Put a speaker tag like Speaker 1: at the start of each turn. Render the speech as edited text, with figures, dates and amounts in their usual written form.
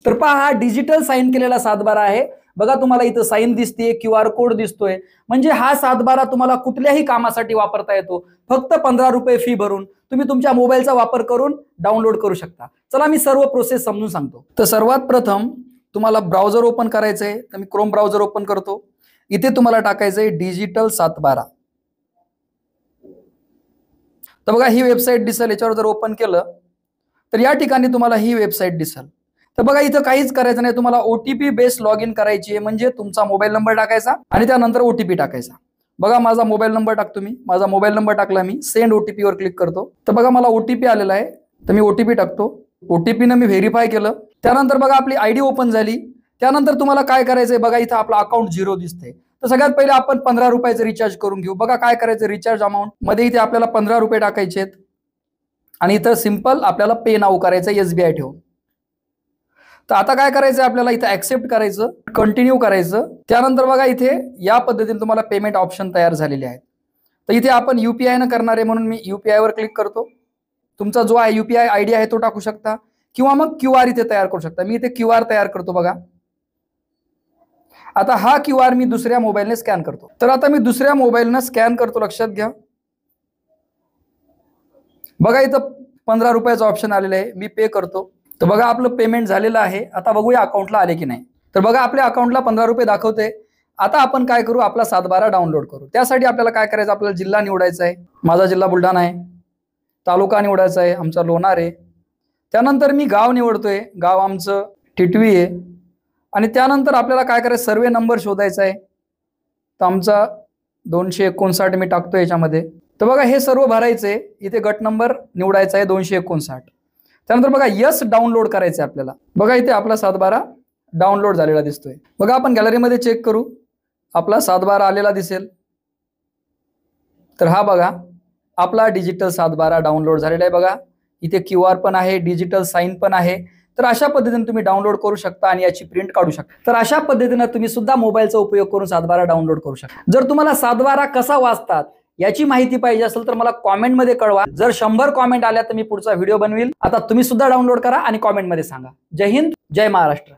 Speaker 1: तर पहा हा डिजिटल साइन केलेला 712 आहे। बघा तुम्हाला इथं साइन दिसते, QR कोड दिसतोय, म्हणजे हा 712 तुम्हाला कुठल्याही कामासाठी वापरता येतो। फक्त 15 रुपये फी भरून तुम्ही तुमच्या मोबाईलचा वापर करून डाउनलोड करू शकता। चला मी सर्व प्रोसेस समजून सांगतो। तर सर्वात प्रथम तुम्हाला ब्राउझर ओपन करायचं आहे, तर मी क्रोम ब्राउझर ओपन करतो। इथे तुम्हाला टाकायचं आहे डिजिटल 712। तर बघा ही वेबसाईट दिसेल, याच्यावर जर ओपन केलं तर या ठिकाणी तुम्हाला ही वेबसाईट दिसेल। तर बघा इथं काहीच करायचं नाही, तुम्हाला OTP बेस्ड लॉग इन करायची आहे, म्हणजे तुमचा मोबाईल नंबर टाकायचा आणि त्यानंतर OTP टाकायचा। बघा माझा मोबाईल नंबर टाकतो मी, माझा मोबाईल नंबर टाकला मी, सेंड OTP वर क्लिक करतो। तर बघा मला OTP आलेला आहे, तर मी OTP टाकतो। OTP ने मी व्हेरीफाय केलं, त्यानंतर बघा आपली ID ओपन झाली। त्यानंतर तुम्हाला काय करायचंय, बघा इथं आपलं अकाउंट 0 दिसतंय। तर सगळ्यात पहिले आपण 15 रुपयाचं रिचार्ज करून घेऊ। बघा काय करायचं, रिचार्ज अमाऊंट मध्ये इथे आपल्याला 15 रुपये टाकायचे आहेत आणि इथं सिंपल आपल्याला पे नाऊ करायचं SBI ठेवून। तर आता काय करायचं, आपल्याला इथं ऍक्सेप्ट करायचं, कंटिन्यू करायचं। त्यानंतर बघा इथे या पद्धतीने तुम्हाला पेमेंट ऑप्शन तयार झालेले आहेत। तर इथे आपण UPI न करणार आहे म्हणून मी UPI वर क्लिक करतो। तुमचा जो आहे UPI ID आहे तो टाकू शकता किंवा मग QR इथे तयार करू शकता। मी इथे QR तयार करतो। बघा आता हा QR मी दुसऱ्या मोबाईलने स्कॅन करतो। तर आता मी दुसऱ्या मोबाईलने स्कॅन करतो, लक्षात घ्या। बघा इथं 15 रुपयाचं ऑप्शन आलेलं आहे, मी पे करतो। तर बघा आपलं पेमेंट झालेलं आहे। आता बघूया अकाउंटला आले की नाही। तर बघा आपल्या अकाउंटला 15 रुपये दाखवते। आता आपण काय करू, आपला 712 डाउनलोड करू। त्यासाठी आपल्याला काय करायचं, आपल्याला जिल्हा निवडायचा आहे। माझा जिल्हा बुलढाणा आहे। तालुका निवडायचा आहे, आमचा लोणार आहे। त्यानंतर मी गाव निवडतोय, गाव आमचं टिटवी आहे। आणि त्यानंतर आपल्याला काय करायचं, सर्वे नंबर शोधायचा आहे। तर आमचा 259 मी टाकतो याच्यामध्ये। तर बघा हे सर्व भरायचे, इथे गट नंबर निवडायचा आहे 259। त्यानंतर बघा यस डाउनलोड करायचं आहे आपल्याला। बघा इथे आपला 712 डाउनलोड झालेला दिसतोय। बघा आपण गॅलरीमध्ये चेक करू, आपला 712 आलेला दिसेल। तर हा बघा आपला डिजिटल 712 डाउनलोड झालेला आहे। बघा इथे QR पण आहे, डिजिटल साइन पण आहे। तर अशा पद्धतीने तुम्ही डाउनलोड करू शकता आणि याची प्रिंट काढू शकता। तर अशा पद्धतीने तुम्ही सुद्धा मोबाईलचा उपयोग करून 712 डाउनलोड करू शकता। जर तुम्हाला 712 कसा वाचतात याची माहिती पाहिजे असेल तर मला कॉमेंट मध्ये कळवा। जर 100 कॉमेंट आल्या तर मी पुढचा व्हिडिओ बनवेल। आता तुम्ही सुद्धा डाउनलोड करा आणि कॉमेंट मध्ये सांगा। जय हिंद, जय महाराष्ट्र।